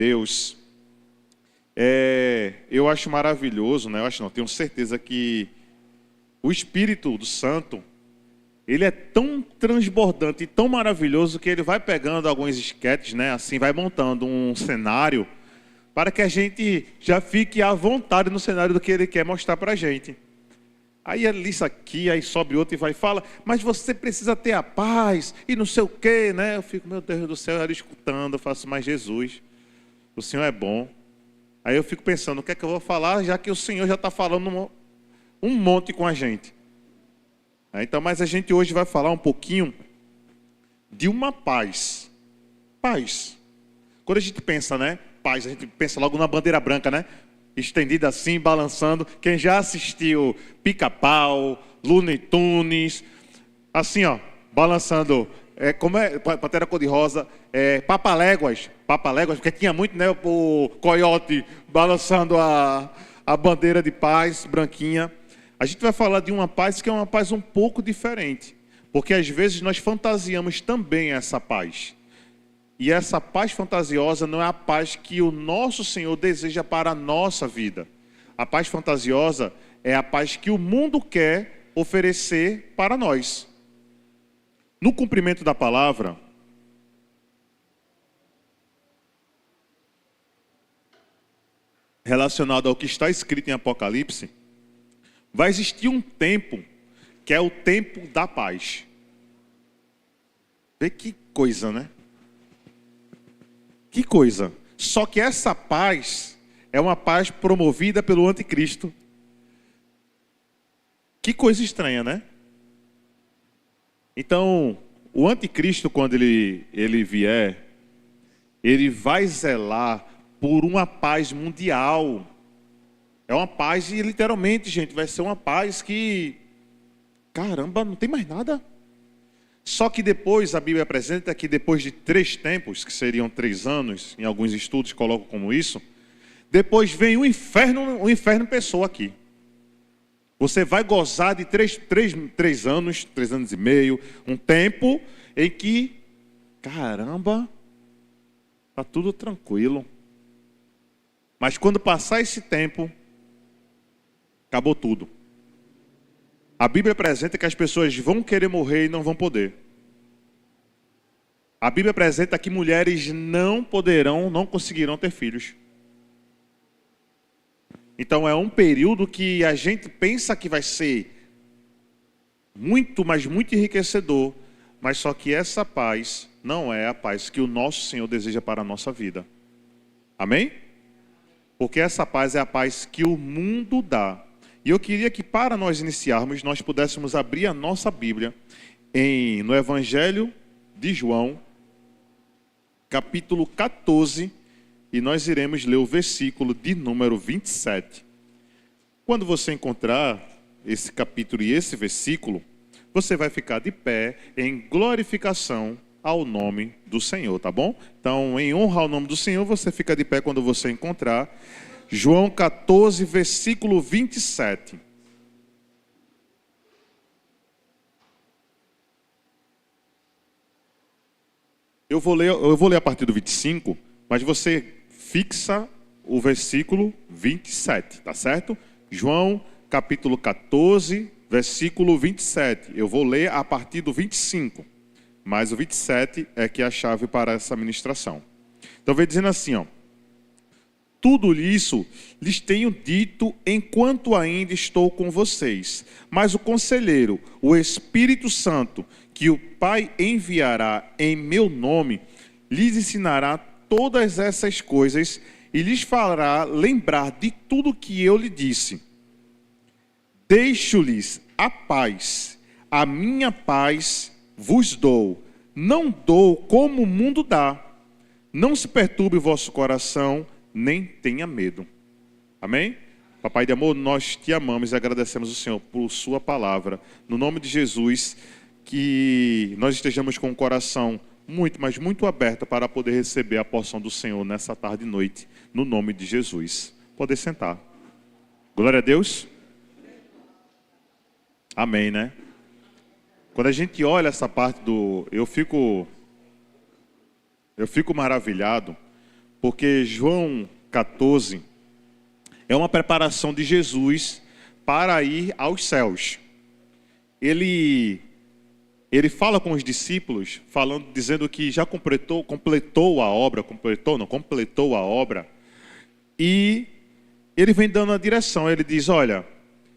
Deus, eu acho maravilhoso, né? Eu acho não, tenho certeza que o Espírito do Santo, ele é tão transbordante e tão maravilhoso que ele vai pegando alguns esquetes, né? Assim, vai montando um cenário para que a gente já fique à vontade no cenário do que ele quer mostrar para a gente. Aí ele lista aqui, aí sobe outro e vai e fala, mas você precisa ter a paz e não sei o quê, né? Eu fico, meu Deus do céu, eu escutando, eu faço, mas Jesus, o Senhor é bom. Aí eu fico pensando, o que é que eu vou falar, já que o Senhor já está falando um monte com a gente. Então, mas a gente hoje vai falar um pouquinho de uma paz. Paz. Quando a gente pensa, né? Paz, a gente pensa logo na bandeira branca, né? Estendida assim, balançando. Quem já assistiu Pica-Pau, Looney Tunes, assim, ó, balançando. Como é? Pantera Cor-de-Rosa, Papaléguas, porque tinha muito, né? O coiote balançando a bandeira de paz, branquinha. A gente vai falar de uma paz que é uma paz um pouco diferente, porque às vezes nós fantasiamos também essa paz. E essa paz fantasiosa não é a paz que o nosso Senhor deseja para a nossa vida. A paz fantasiosa é a paz que o mundo quer oferecer para nós. No cumprimento da palavra, relacionado ao que está escrito em Apocalipse, vai existir um tempo que é o tempo da paz. Vê que coisa, né? Que coisa. Só que essa paz é uma paz promovida pelo anticristo. Que coisa estranha, né? Então, o anticristo, quando ele vier, ele vai zelar por uma paz mundial. É uma paz e literalmente, gente, vai ser uma paz que, caramba, não tem mais nada. Só que depois, a Bíblia apresenta que depois de 3 tempos, que seriam 3 anos, em alguns estudos colocam como isso, depois vem o inferno pessoa aqui. Você vai gozar de 3 anos, 3 anos e meio, um tempo em que, caramba, está tudo tranquilo. Mas quando passar esse tempo, acabou tudo. A Bíblia apresenta que as pessoas vão querer morrer e não vão poder. A Bíblia apresenta que mulheres não conseguirão ter filhos. Então é um período que a gente pensa que vai ser muito, mas muito enriquecedor, mas só que essa paz não é a paz que o nosso Senhor deseja para a nossa vida. Amém? Porque essa paz é a paz que o mundo dá. E eu queria que para nós iniciarmos, nós pudéssemos abrir a nossa Bíblia no Evangelho de João, capítulo 14, e nós iremos ler o versículo de número 27. Quando você encontrar esse capítulo e esse versículo, você vai ficar de pé em glorificação ao nome do Senhor, tá bom? Então, em honra ao nome do Senhor, você fica de pé quando você encontrar João 14, versículo 27. Eu vou ler a partir do 25, mas você fixa o versículo 27, tá certo? João, capítulo 14, versículo 27. Eu vou ler a partir do 25, mas o 27 é que é a chave para essa ministração. Então, vem dizendo assim, ó. Tudo isso lhes tenho dito enquanto ainda estou com vocês. Mas o Conselheiro, o Espírito Santo, que o Pai enviará em meu nome, lhes ensinará todas essas coisas e lhes fará lembrar de tudo que eu lhe disse. Deixo-lhes a paz, a minha paz vos dou. Não dou como o mundo dá. Não se perturbe o vosso coração, nem tenha medo. Amém? Papai de amor, nós te amamos e agradecemos ao Senhor por sua palavra. No nome de Jesus, que nós estejamos com o coração muito, mas muito aberto para poder receber a porção do Senhor nessa tarde e noite. No nome de Jesus. Pode sentar. Glória a Deus. Amém, né? Quando a gente olha essa parte eu fico maravilhado, porque João 14 é uma preparação de Jesus para ir aos céus. Ele fala com os discípulos, dizendo que já completou a obra, e ele vem dando a direção. Ele diz: olha,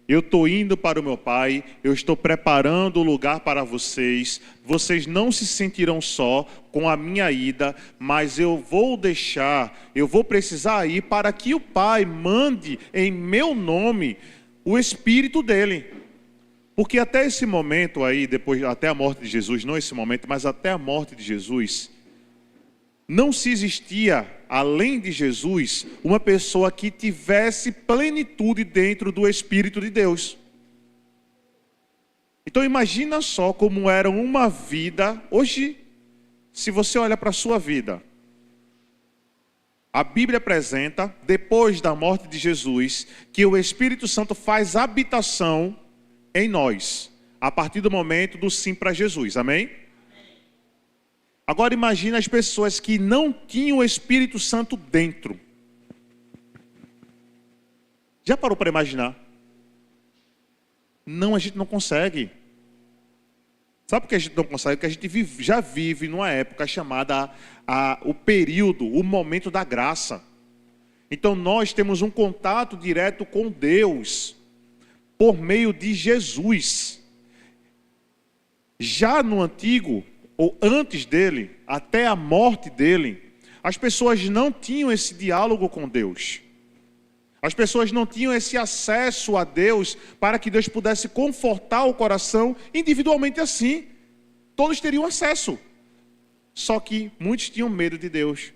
eu estou indo para o meu Pai, eu estou preparando o lugar para vocês, vocês não se sentirão só com a minha ida, mas eu vou precisar ir para que o Pai mande em meu nome o Espírito dele. Porque até esse momento aí, até a morte de Jesus, não esse momento, mas até a morte de Jesus, não se existia, além de Jesus, uma pessoa que tivesse plenitude dentro do Espírito de Deus. Então imagina só como era uma vida. Hoje, se você olha para a sua vida, a Bíblia apresenta, depois da morte de Jesus, que o Espírito Santo faz habitação em nós, a partir do momento do sim para Jesus, amém? Agora imagine as pessoas que não tinham o Espírito Santo dentro. Já parou para imaginar? Não, a gente não consegue. Sabe por que a gente não consegue? Porque a gente já vive numa época chamada o período, o momento da graça. Então nós temos um contato direto com Deus por meio de Jesus. Já no antigo, ou antes dele, até a morte dele, as pessoas não tinham esse diálogo com Deus. As pessoas não tinham esse acesso a Deus para que Deus pudesse confortar o coração individualmente assim. Todos teriam acesso. Só que muitos tinham medo de Deus.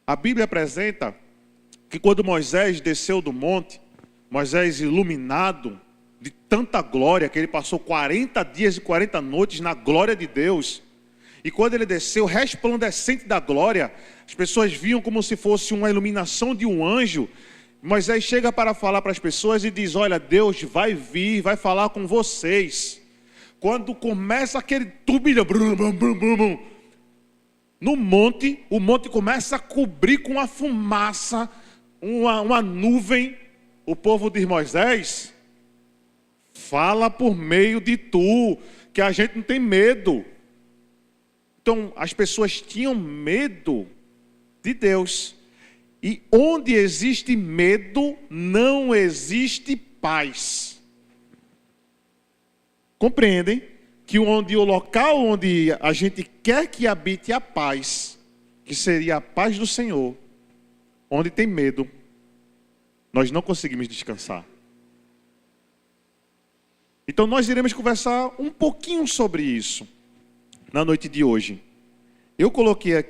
A Bíblia apresenta que quando Moisés desceu do monte, Moisés iluminado de tanta glória, que ele passou 40 dias e 40 noites na glória de Deus. E quando ele desceu, resplandecente da glória, as pessoas viam como se fosse uma iluminação de um anjo. Moisés chega para falar para as pessoas e diz: olha, Deus vai vir, vai falar com vocês. Quando começa aquele turbilhão, no monte, o monte começa a cobrir com uma fumaça, uma nuvem. O povo diz: Moisés, fala por meio de tu, que a gente não tem medo. Então, as pessoas tinham medo de Deus. E onde existe medo, não existe paz. Compreendem? Que o local onde a gente quer que habite a paz, que seria a paz do Senhor, onde tem medo, nós não conseguimos descansar. Então nós iremos conversar um pouquinho sobre isso na noite de hoje. Eu coloquei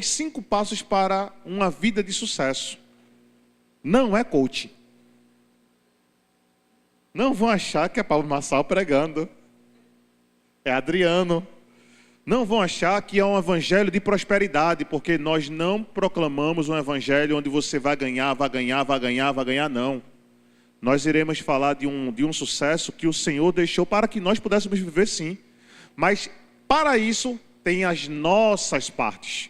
5 passos para uma vida de sucesso. Não é coaching. Não vão achar que é Paulo Massal pregando. É Adriano. Não vão achar que é um evangelho de prosperidade, porque nós não proclamamos um evangelho onde você vai ganhar, não. Nós iremos falar de um sucesso que o Senhor deixou para que nós pudéssemos viver, sim. Mas para isso tem as nossas partes.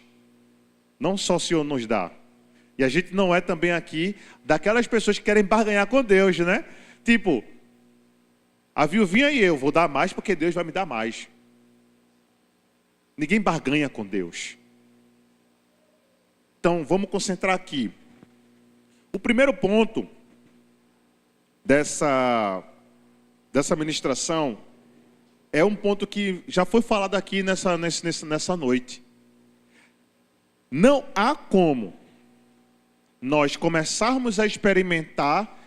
Não só o Senhor nos dá. E a gente não é também aqui daquelas pessoas que querem barganhar com Deus, né? Tipo, a viuvinha e eu vou dar mais porque Deus vai me dar mais. Ninguém barganha com Deus. Então, vamos concentrar aqui. O primeiro ponto dessa ministração é um ponto que já foi falado aqui nessa noite. Não há como nós começarmos a experimentar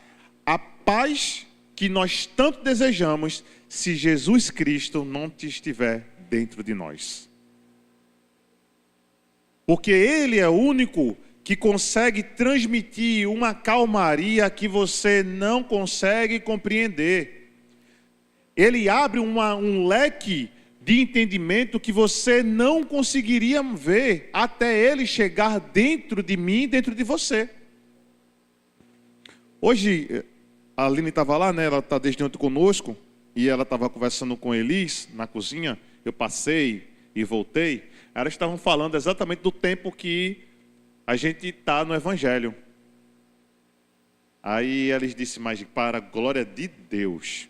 a paz que nós tanto desejamos se Jesus Cristo não estiver dentro de nós. Porque Ele é o único que consegue transmitir uma calmaria que você não consegue compreender. Ele abre um leque de entendimento que você não conseguiria ver até Ele chegar dentro de mim, dentro de você. Hoje, a Aline estava lá, né? Ela está desde ontem conosco, e ela estava conversando com Elis na cozinha. Eu passei e voltei. Elas estavam falando exatamente do tempo que a gente está no Evangelho. Aí eles disseram, mas para a glória de Deus,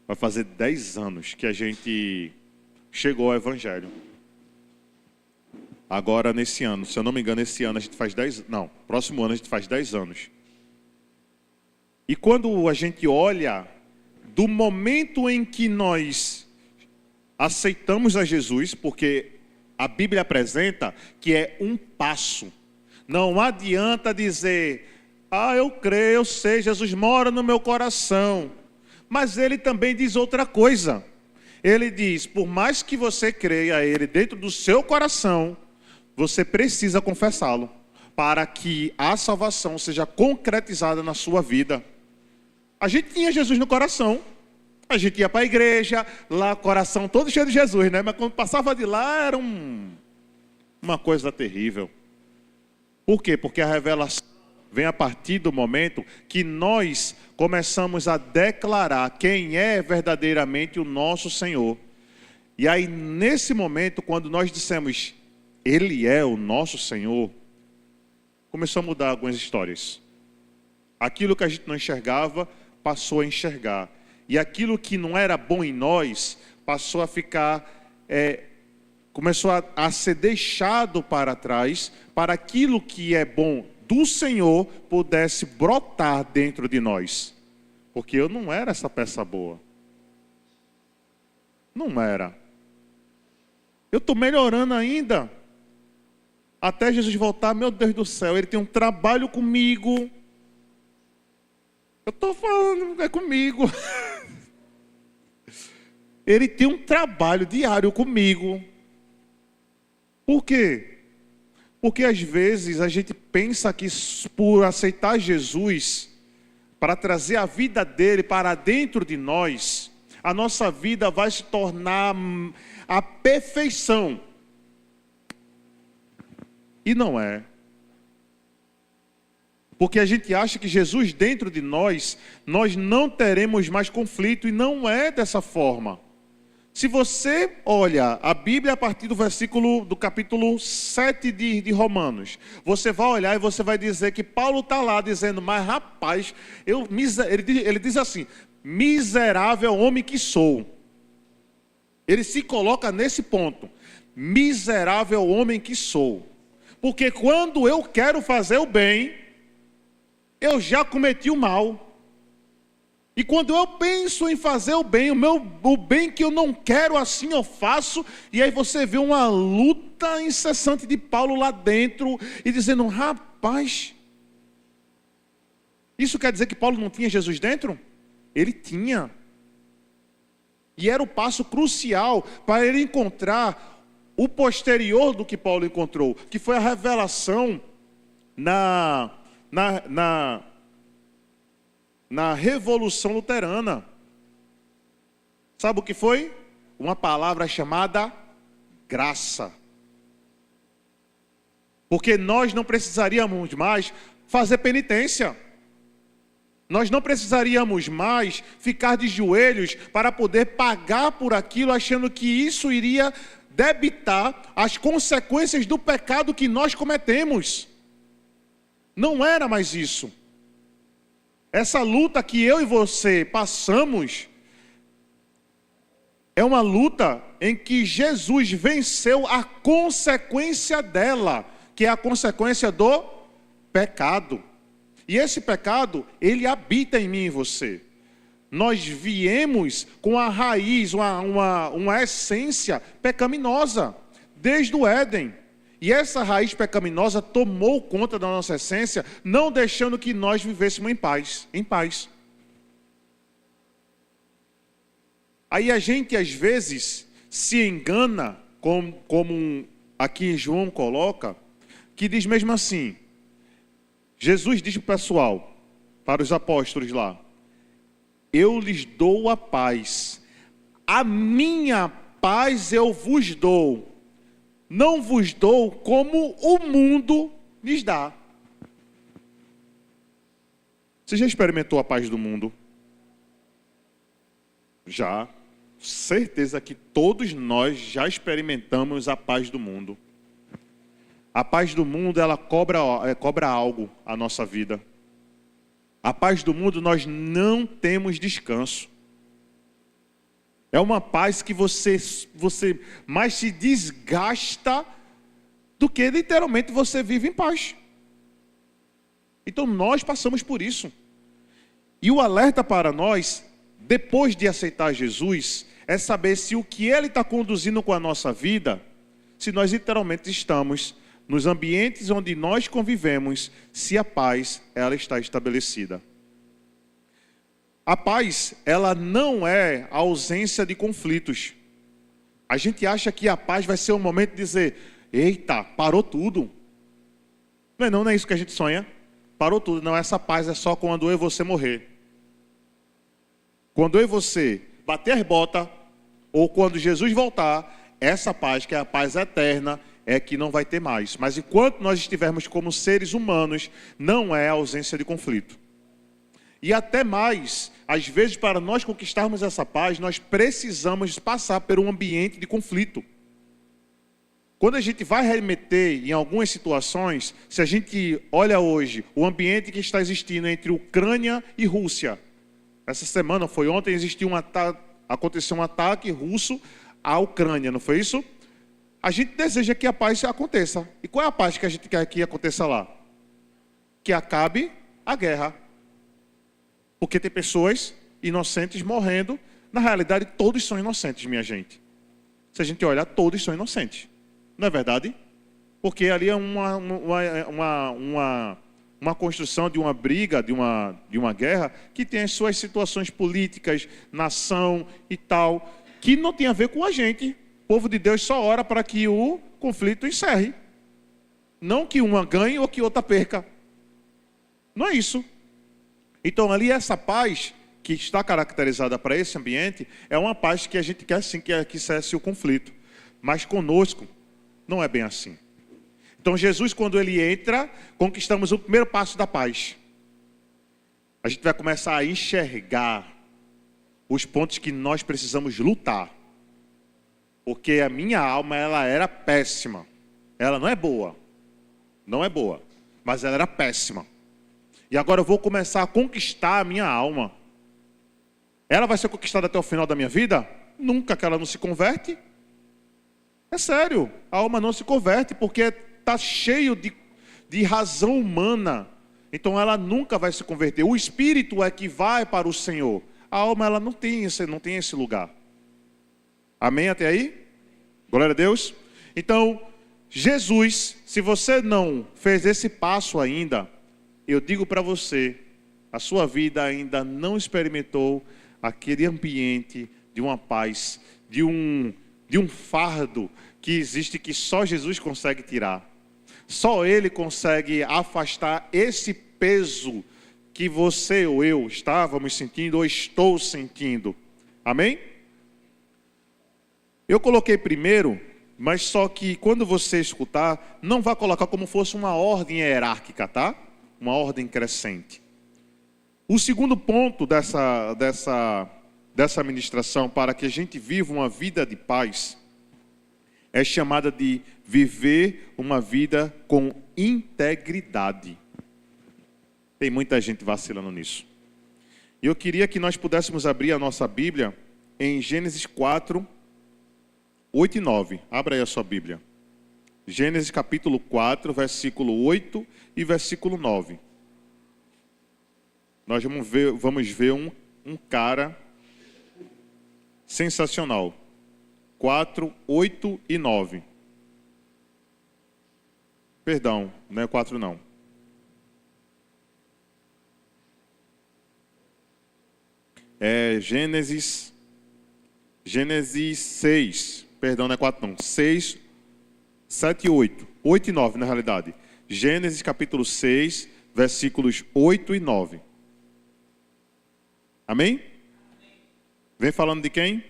vai fazer 10 anos que a gente chegou ao Evangelho. Agora, nesse ano, se eu não me engano, esse ano a gente faz 10... Não, próximo ano a gente faz 10 anos. E quando a gente olha do momento em que nós aceitamos a Jesus, porque a Bíblia apresenta que é um passo. Não adianta dizer, eu creio, eu sei, Jesus mora no meu coração. Mas ele também diz outra coisa. Ele diz, por mais que você creia a ele dentro do seu coração, você precisa confessá-lo, para que a salvação seja concretizada na sua vida. A gente tinha Jesus no coração, a gente ia para a igreja, lá coração todo cheio de Jesus, né? Mas quando passava de lá era uma coisa terrível. Por quê? Porque a revelação vem a partir do momento que nós começamos a declarar quem é verdadeiramente o nosso Senhor. E aí nesse momento, quando nós dissemos, Ele é o nosso Senhor, começou a mudar algumas histórias. Aquilo que a gente não enxergava, passou a enxergar. E aquilo que não era bom em nós, passou a ficar, começou a ser deixado para trás, para aquilo que é bom do Senhor pudesse brotar dentro de nós. Porque eu não era essa peça boa. Não era. Eu estou melhorando ainda. Até Jesus voltar, meu Deus do céu, Ele tem um trabalho comigo. Eu estou falando, é comigo. Ele tem um trabalho diário comigo. Por quê? Porque às vezes a gente pensa que por aceitar Jesus, para trazer a vida dele para dentro de nós, a nossa vida vai se tornar a perfeição. E não é. Porque a gente acha que Jesus dentro de nós não teremos mais conflito, e não é dessa forma. Se você olha a Bíblia a partir do capítulo 7 de Romanos, você vai olhar e você vai dizer que Paulo está lá dizendo, mas rapaz, ele diz assim, miserável homem que sou. Ele se coloca nesse ponto, miserável homem que sou. Porque quando eu quero fazer o bem, eu já cometi o mal. E quando eu penso em fazer o bem, o bem que eu não quero, assim eu faço. E aí você vê uma luta incessante de Paulo lá dentro, e dizendo, rapaz, isso quer dizer que Paulo não tinha Jesus dentro? Ele tinha. E era o passo crucial para ele encontrar o posterior do que Paulo encontrou, que foi a revelação na Revolução Luterana. Sabe o que foi? Uma palavra chamada graça. Porque nós não precisaríamos mais fazer penitência. Nós não precisaríamos mais ficar de joelhos para poder pagar por aquilo, achando que isso iria debitar as consequências do pecado que nós cometemos. Não era mais isso. Essa luta que eu e você passamos é uma luta em que Jesus venceu a consequência dela, que é a consequência do pecado. E esse pecado, ele habita em mim e você. Nós viemos com a raiz, uma essência pecaminosa, desde o Éden. E essa raiz pecaminosa tomou conta da nossa essência, não deixando que nós vivêssemos em paz. Aí a gente às vezes se engana, como aqui João coloca, que diz mesmo assim, Jesus diz para o pessoal, para os apóstolos lá, eu lhes dou a paz, a minha paz eu vos dou. Não vos dou como o mundo lhes dá. Você já experimentou a paz do mundo? Já. certeza que todos nós já experimentamos a paz do mundo. A paz do mundo, ela cobra algo à nossa vida. A paz do mundo, nós não temos descanso. É uma paz que você mais se desgasta do que literalmente você vive em paz. Então nós passamos por isso. E o alerta para nós, depois de aceitar Jesus, é saber se o que Ele está conduzindo com a nossa vida, se nós literalmente estamos nos ambientes onde nós convivemos, se a paz ela está estabelecida. A paz, ela não é a ausência de conflitos. A gente acha que a paz vai ser um momento de dizer, eita, parou tudo. Não é isso que a gente sonha. Parou tudo. Não, essa paz é só quando eu e você morrer. Quando eu e você bater as botas, ou quando Jesus voltar, essa paz, que é a paz eterna, é que não vai ter mais. Mas enquanto nós estivermos como seres humanos, não é a ausência de conflito. E até mais, às vezes para nós conquistarmos essa paz, nós precisamos passar por um ambiente de conflito. Quando a gente vai remeter em algumas situações, se a gente olha hoje o ambiente que está existindo entre Ucrânia e Rússia, essa semana, foi ontem, aconteceu um ataque russo à Ucrânia, não foi isso? A gente deseja que a paz aconteça. E qual é a paz que a gente quer que aconteça lá? Que acabe a guerra. Porque tem pessoas inocentes morrendo. Na realidade, todos são inocentes, minha gente. Se a gente olhar, todos são inocentes. Não é verdade? Porque ali é uma construção de uma briga, de uma guerra, que tem as suas situações políticas, nação e tal, que não tem a ver com a gente. O povo de Deus só ora para que o conflito encerre. Não que uma ganhe ou que outra perca. Não é isso. Então ali essa paz que está caracterizada para esse ambiente é uma paz que a gente quer sim que cesse o conflito. Mas conosco não é bem assim. Então Jesus, quando ele entra, conquistamos o primeiro passo da paz. A gente vai começar a enxergar os pontos que nós precisamos lutar. Porque a minha alma, ela era péssima. Ela não é boa. Não é boa. Mas ela era péssima. E agora eu vou começar a conquistar a minha alma. Ela vai ser conquistada até o final da minha vida? Nunca, que ela não se converte. É sério, a alma não se converte porque está cheio de razão humana. Então ela nunca vai se converter. O espírito é que vai para o Senhor. A alma ela não tem esse lugar. Amém até aí? Glória a Deus. Então, Jesus, se você não fez esse passo ainda, eu digo para você, a sua vida ainda não experimentou aquele ambiente de uma paz, de um fardo que existe que só Jesus consegue tirar. Só Ele consegue afastar esse peso que você ou eu estávamos sentindo ou estou sentindo. Amém? Eu coloquei primeiro, mas só que quando você escutar, não vá colocar como fosse uma ordem hierárquica, tá? Uma ordem crescente. O segundo ponto dessa ministração para que a gente viva uma vida de paz é chamada de viver uma vida com integridade. Tem muita gente vacilando nisso. E eu queria que nós pudéssemos abrir a nossa Bíblia em Gênesis 4, 8 e 9. Abra aí a sua Bíblia. Gênesis capítulo 4, versículo 8 e versículo 9. Nós vamos ver um cara sensacional. 4, 8 e 9. Perdão, não é 4 não. É Gênesis 6. Perdão, não é 4 não. 6, 7 e 8. 8 e 9 na realidade. Gênesis capítulo 6, versículos 8 e 9. Amém? Vem falando de quem?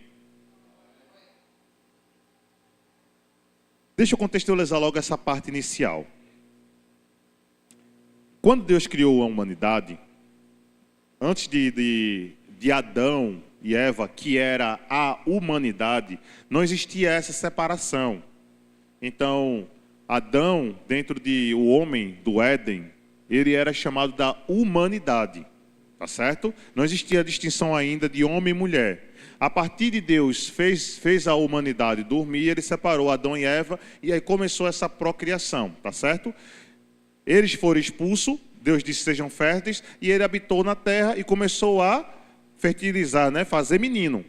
Deixa eu contextualizar logo essa parte inicial. Quando Deus criou a humanidade, antes de Adão e Eva, que era a humanidade, não existia essa separação. Então, Adão, dentro de o homem do Éden, ele era chamado da humanidade, tá certo? Não existia distinção ainda de homem e mulher. A partir de Deus fez a humanidade dormir, ele separou Adão e Eva, e aí começou essa procriação, tá certo? Eles foram expulsos, Deus disse sejam férteis, e ele habitou na terra e começou a fertilizar, né? Fazer menino.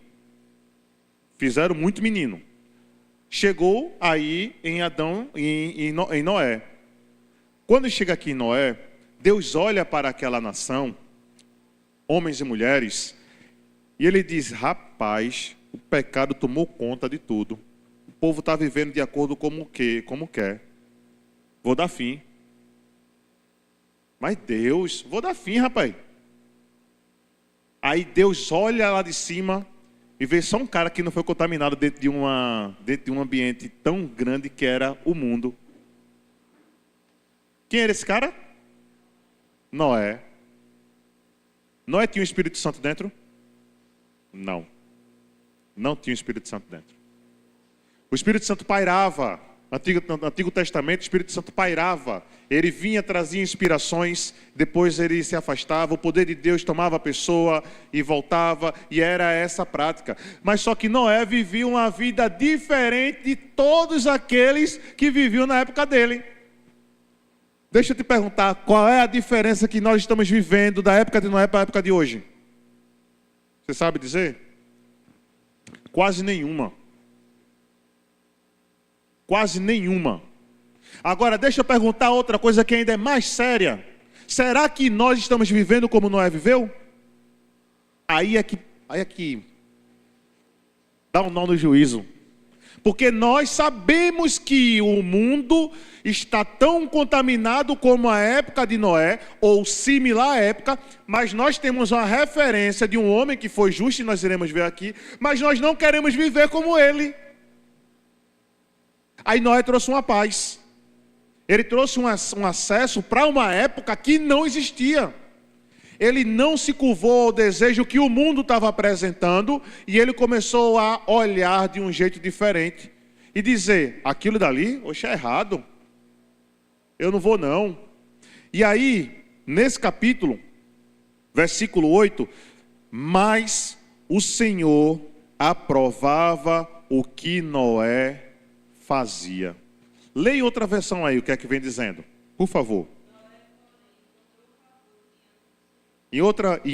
Fizeram muito menino. Chegou aí em Adão, em Noé. Quando chega aqui em Noé, Deus olha para aquela nação, homens e mulheres, e ele diz, rapaz, o pecado tomou conta de tudo. O povo está vivendo de acordo como quer. Vou dar fim. Mas Deus, vou dar fim, rapaz. Aí Deus olha lá de cima e vê só um cara que não foi contaminado dentro de um ambiente tão grande que era o mundo. Quem era esse cara? Noé. Noé tinha o Espírito Santo dentro? Não. Não tinha o Espírito Santo dentro. O Espírito Santo pairava. No Antigo Testamento, o Espírito Santo pairava. Ele vinha, trazia inspirações, depois ele se afastava, o poder de Deus tomava a pessoa e voltava, e era essa a prática. Mas só que Noé vivia uma vida diferente de todos aqueles que viviam na época dele. Deixa eu te perguntar, qual é a diferença que nós estamos vivendo da época de Noé para a época de hoje? Você sabe dizer? Quase nenhuma. Quase nenhuma. Agora, deixa eu perguntar outra coisa que ainda é mais séria. Será que nós estamos vivendo como Noé viveu? Aí é que dá um nó no juízo. Porque nós sabemos que o mundo está tão contaminado como a época de Noé, ou similar à época, mas nós temos uma referência de um homem que foi justo, e nós iremos ver aqui, mas nós não queremos viver como ele. Aí Noé trouxe uma paz. Ele trouxe um acesso para uma época que não existia. Ele não se curvou ao desejo que o mundo estava apresentando, e ele começou a olhar de um jeito diferente e dizer, aquilo dali, oxe, é errado. Eu não vou não. E aí, nesse capítulo, versículo 8, mas o Senhor aprovava o que Noé fazia. Leia outra versão aí, o que é que vem dizendo, por favor. Em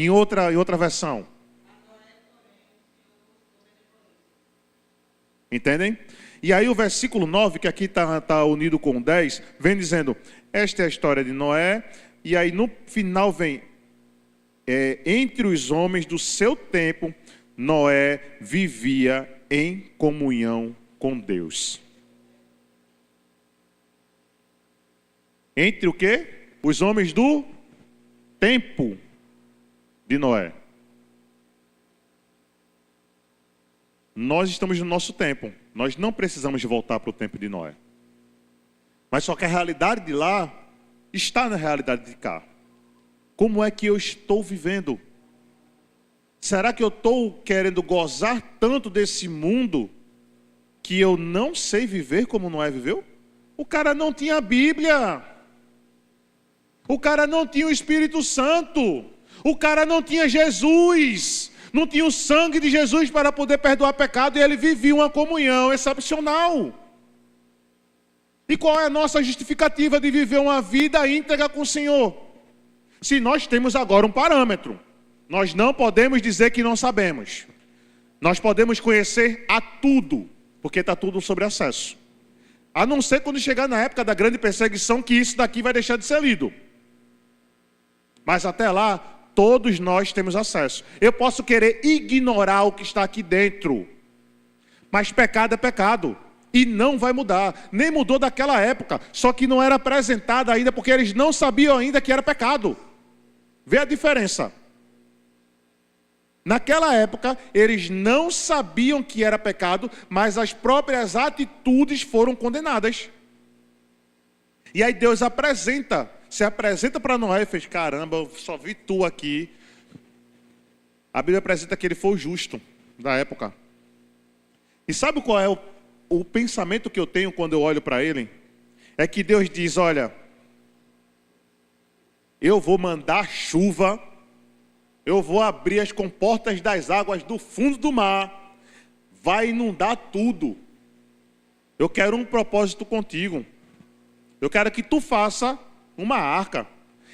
outra versão. Entendem? E aí o versículo 9, que aqui está unido com o 10, vem dizendo, esta é a história de Noé, e aí no final vem, entre os homens do seu tempo, Noé vivia em comunhão com Deus. Entre o quê? Os homens do tempo de Noé. Nós estamos no nosso tempo. Nós não precisamos de voltar para o tempo de Noé. Mas só que a realidade de lá está na realidade de cá. Como é que eu estou vivendo? Será que eu estou querendo gozar tanto desse mundo que eu não sei viver como Noé viveu? O cara não tinha a Bíblia. O cara não tinha o Espírito Santo. O cara não tinha Jesus. Não tinha o sangue de Jesus para poder perdoar pecado. E ele vivia uma comunhão excepcional. E qual é a nossa justificativa de viver uma vida íntegra com o Senhor? Se nós temos agora um parâmetro. Nós não podemos dizer que não sabemos. Nós podemos conhecer a tudo. Porque está tudo sobre acesso. A não ser quando chegar na época da grande perseguição, que isso daqui vai deixar de ser lido. Mas até lá, todos nós temos acesso. Eu posso querer ignorar o que está aqui dentro. Mas pecado é pecado. E não vai mudar. Nem mudou daquela época. Só que não era apresentado ainda, porque eles não sabiam ainda que era pecado. Vê a diferença. Naquela época, eles não sabiam que era pecado, mas as próprias atitudes foram condenadas. E aí Deus se apresenta para Noé e fez, caramba, eu só vi tu aqui. A Bíblia apresenta que ele foi o justo da época. E sabe qual é o pensamento que eu tenho quando eu olho para ele? É que Deus diz, olha, eu vou mandar chuva, eu vou abrir as comportas das águas do fundo do mar, vai inundar tudo. Eu quero um propósito contigo. Eu quero que tu faça uma arca.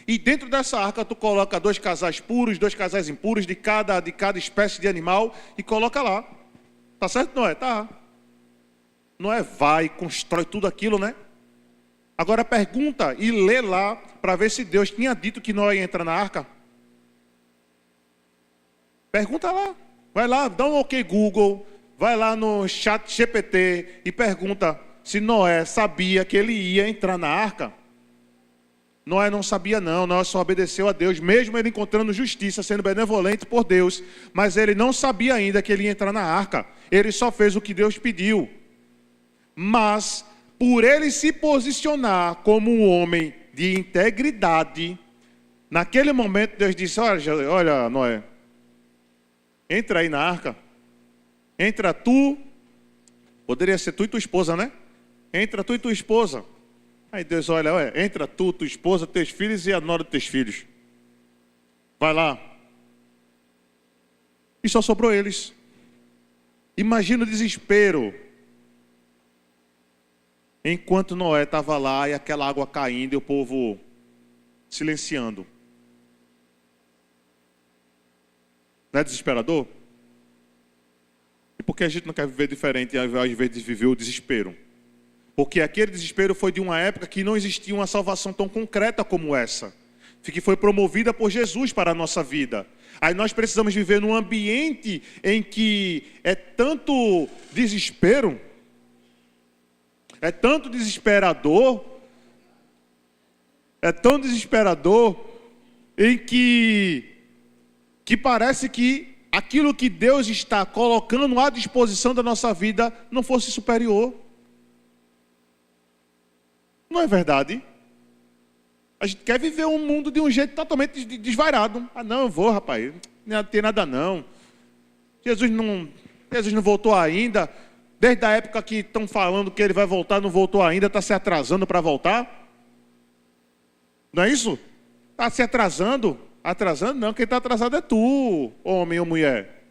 E dentro dessa arca tu coloca 2 casais puros, 2 casais impuros de cada espécie de animal e coloca lá. Tá certo, Noé? Tá. Noé vai, constrói tudo aquilo, né? Agora pergunta e lê lá para ver se Deus tinha dito que Noé ia entrar na arca. Pergunta lá. Vai lá, dá um OK Google, vai lá no chat GPT e pergunta se Noé sabia que ele ia entrar na arca. Noé não sabia não, Noé só obedeceu a Deus, mesmo ele encontrando justiça, sendo benevolente por Deus, mas ele não sabia ainda que ele ia entrar na arca, ele só fez o que Deus pediu. Mas, por ele se posicionar como um homem de integridade, naquele momento Deus disse, olha Noé, entra aí na arca, entra tu, poderia ser tu e tua esposa, né? Entra tu e tua esposa. Aí Deus olha, entra tu, tua esposa, teus filhos e a nora dos teus filhos. Vai lá. E só sobrou eles. Imagina o desespero. Enquanto Noé estava lá e aquela água caindo e o povo silenciando. Não é desesperador? E por que a gente não quer viver diferente ao invés de viver o desespero? Porque aquele desespero foi de uma época que não existia uma salvação tão concreta como essa, que foi promovida por Jesus para a nossa vida. Aí nós precisamos viver num ambiente em que é tanto desespero, é tanto desesperador, é tão desesperador, em que parece que aquilo que Deus está colocando à disposição da nossa vida não fosse superior. Não é verdade? A gente quer viver um mundo de um jeito totalmente desvairado. Ah, não, eu vou, rapaz. Não tem nada não. Jesus não voltou ainda. Desde a época que estão falando que ele vai voltar, não voltou ainda. Está se atrasando para voltar. Não é isso? Está se atrasando. Atrasando não, quem está atrasado é tu, homem ou mulher.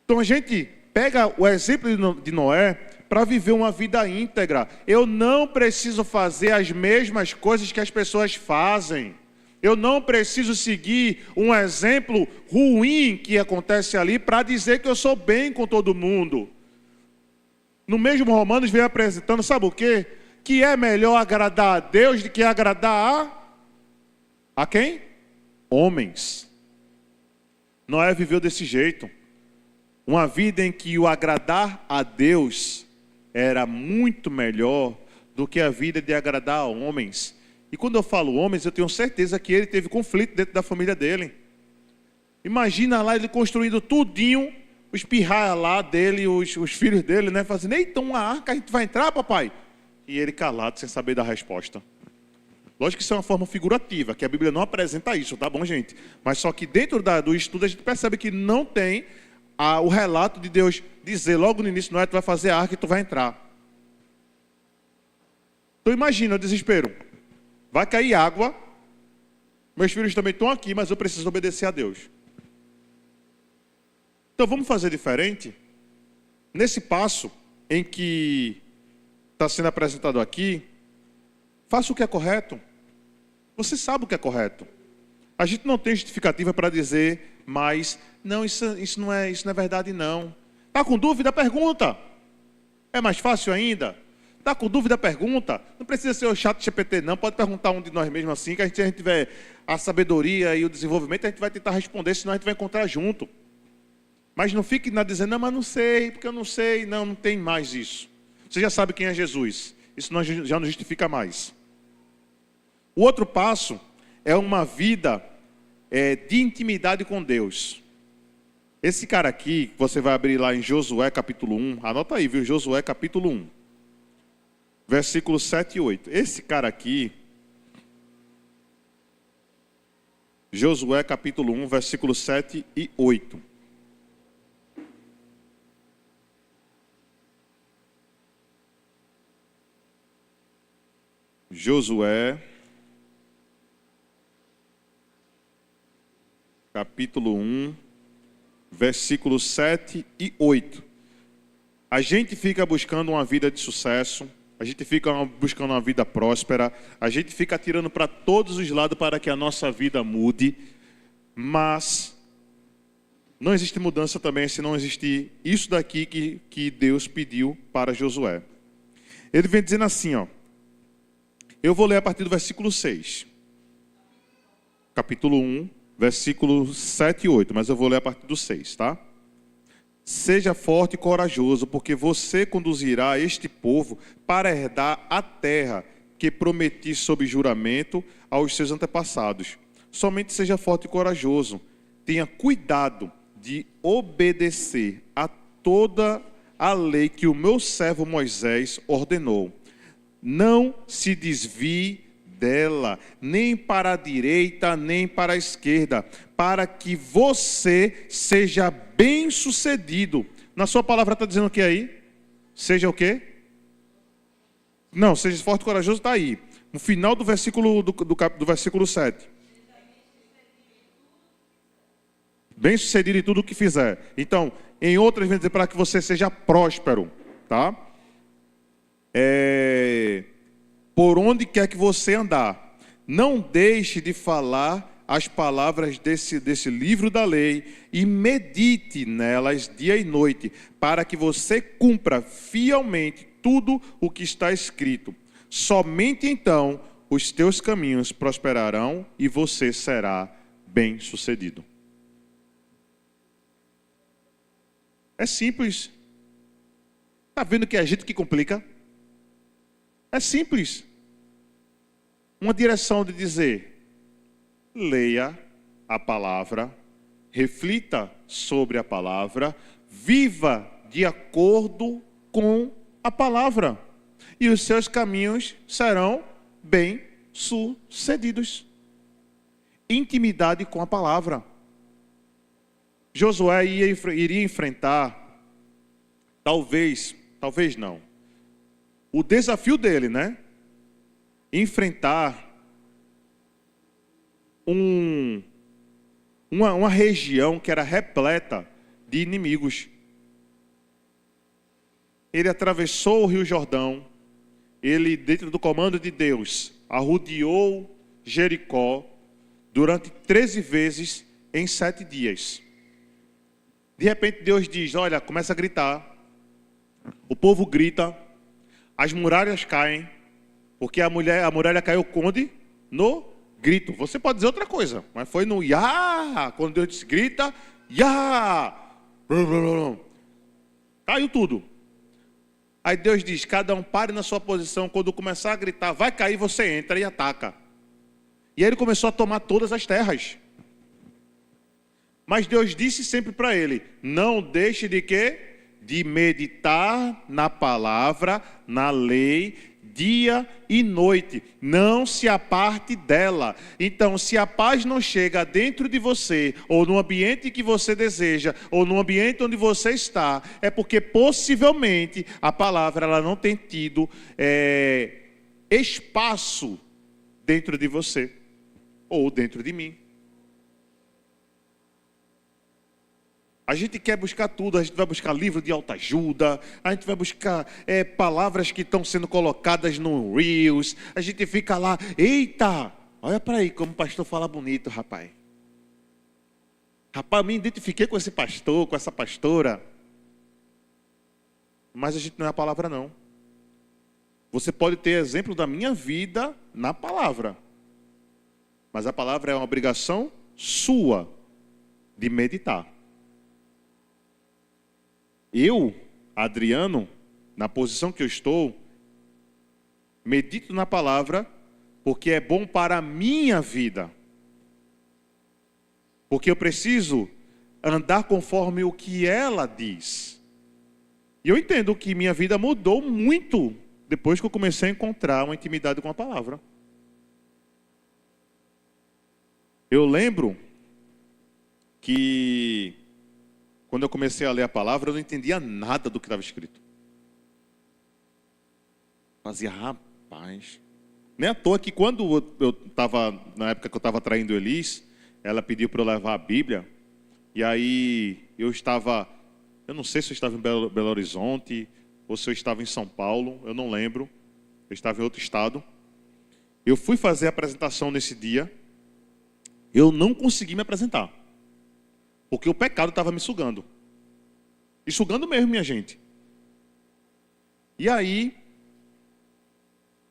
Então a gente pega o exemplo de Noé para viver uma vida íntegra. Eu não preciso fazer as mesmas coisas que as pessoas fazem. Eu não preciso seguir um exemplo ruim que acontece ali para dizer que eu sou bem com todo mundo. No mesmo Romanos vem apresentando, sabe o quê? Que é melhor agradar a Deus do que agradar a quem? Homens. Noé viveu desse jeito. Uma vida em que o agradar a Deus era muito melhor do que a vida de agradar a homens. E quando eu falo homens, eu tenho certeza que ele teve conflito dentro da família dele. Imagina lá ele construindo tudinho, os pirraia lá dele, os filhos dele, né? Fazendo, eita, uma arca, a gente vai entrar, papai? E ele calado, sem saber da resposta. Lógico que isso é uma forma figurativa, que a Bíblia não apresenta isso, tá bom, gente? Mas só que dentro do estudo a gente percebe que não tem o relato de Deus dizer logo no início, Noé, tu vai fazer a arca e tu vai entrar. Então imagina o desespero. Vai cair água, meus filhos também estão aqui, mas eu preciso obedecer a Deus. Então vamos fazer diferente? Nesse passo em que está sendo apresentado aqui, faça o que é correto. Você sabe o que é correto. A gente não tem justificativa para dizer, mas não, isso não é verdade não. Está com dúvida? Pergunta. É mais fácil ainda? Está com dúvida? Pergunta. Não precisa ser o chat GPT não, pode perguntar um de nós mesmos assim, que a gente tiver a sabedoria e o desenvolvimento, a gente vai tentar responder, senão a gente vai encontrar junto. Mas não fique dizendo, não, mas não sei, porque eu não sei. Não tem mais isso. Você já sabe quem é Jesus. Isso já não justifica mais. O outro passo é uma vida de intimidade com Deus. Esse cara aqui, você vai abrir lá em Josué capítulo 1, anota aí, viu? Josué capítulo 1, versículos 7 e 8. Esse cara aqui, Josué capítulo 1, versículos 7 e 8. Josué capítulo 1, versículos 7 e 8. A gente fica buscando uma vida de sucesso, a gente fica buscando uma vida próspera, a gente fica atirando para todos os lados para que a nossa vida mude, mas não existe mudança também se não existir isso daqui que Deus pediu para Josué. Ele vem dizendo assim, ó, eu vou ler a partir do versículo 6, capítulo 1, versículos 7 e 8, mas eu vou ler a partir do 6, tá? Seja forte e corajoso, porque você conduzirá este povo para herdar a terra que prometi sob juramento aos seus antepassados. Somente seja forte e corajoso. Tenha cuidado de obedecer a toda a lei que o meu servo Moisés ordenou. Não se desvie dela, nem para a direita, nem para a esquerda, para que você seja bem-sucedido. Na sua palavra está dizendo o que aí? Seja o quê? Não, seja forte e corajoso está aí. No final do versículo, do versículo 7. Bem-sucedido em tudo o que fizer. Então, em outras, vem dizer para que você seja próspero, tá? Por onde quer que você andar, não deixe de falar as palavras desse livro da lei e medite nelas dia e noite, para que você cumpra fielmente tudo o que está escrito. Somente então os teus caminhos prosperarão e você será bem-sucedido. É simples. Está vendo que é a gente que complica? É simples. Uma direção de dizer: leia a palavra, reflita sobre a palavra, viva de acordo com a palavra, e os seus caminhos serão bem-sucedidos. Intimidade com a palavra. Josué iria enfrentar, talvez não, o desafio dele, né? Enfrentar uma região que era repleta de inimigos. Ele atravessou o Rio Jordão, ele, dentro do comando de Deus, arrodeou Jericó durante 13 vezes em 7 dias. De repente Deus diz: olha, começa a gritar, o povo grita, as muralhas caem, porque a muralha caiu onde? No grito. Você pode dizer outra coisa, mas foi no Yah, quando Deus disse grita, Yah, caiu tudo. Aí Deus diz: cada um pare na sua posição, quando começar a gritar, vai cair, você entra e ataca. E aí ele começou a tomar todas as terras. Mas Deus disse sempre para ele: não deixe de quê? De meditar na palavra, na lei, dia e noite. Não se aparte dela. Então, se a paz não chega dentro de você, ou no ambiente que você deseja, ou no ambiente onde você está, é porque possivelmente a palavra ela não tem tido espaço dentro de você, ou dentro de mim. A gente quer buscar tudo, a gente vai buscar livro de autoajuda, a gente vai buscar palavras que estão sendo colocadas no Reels, a gente fica lá, eita, olha para aí como o pastor fala bonito, rapaz. Rapaz, eu me identifiquei com esse pastor, com essa pastora, mas a gente não é a palavra não. Você pode ter exemplo da minha vida na palavra, mas a palavra é uma obrigação sua de meditar. Eu, Adriano, na posição que eu estou, medito na palavra porque é bom para a minha vida. Porque eu preciso andar conforme o que ela diz. E eu entendo que minha vida mudou muito depois que eu comecei a encontrar uma intimidade com a palavra. Eu lembro que quando eu comecei a ler a palavra, eu não entendia nada do que estava escrito. Fazia, rapaz. Nem à toa que quando eu estava, na época que eu estava traindo Elis, ela pediu para eu levar a Bíblia. E aí eu não sei se eu estava em Belo Horizonte ou se eu estava em São Paulo, eu não lembro. Eu estava em outro estado. Eu fui fazer a apresentação nesse dia. Eu não consegui me apresentar. Porque o pecado estava me sugando. E sugando mesmo, minha gente. E aí,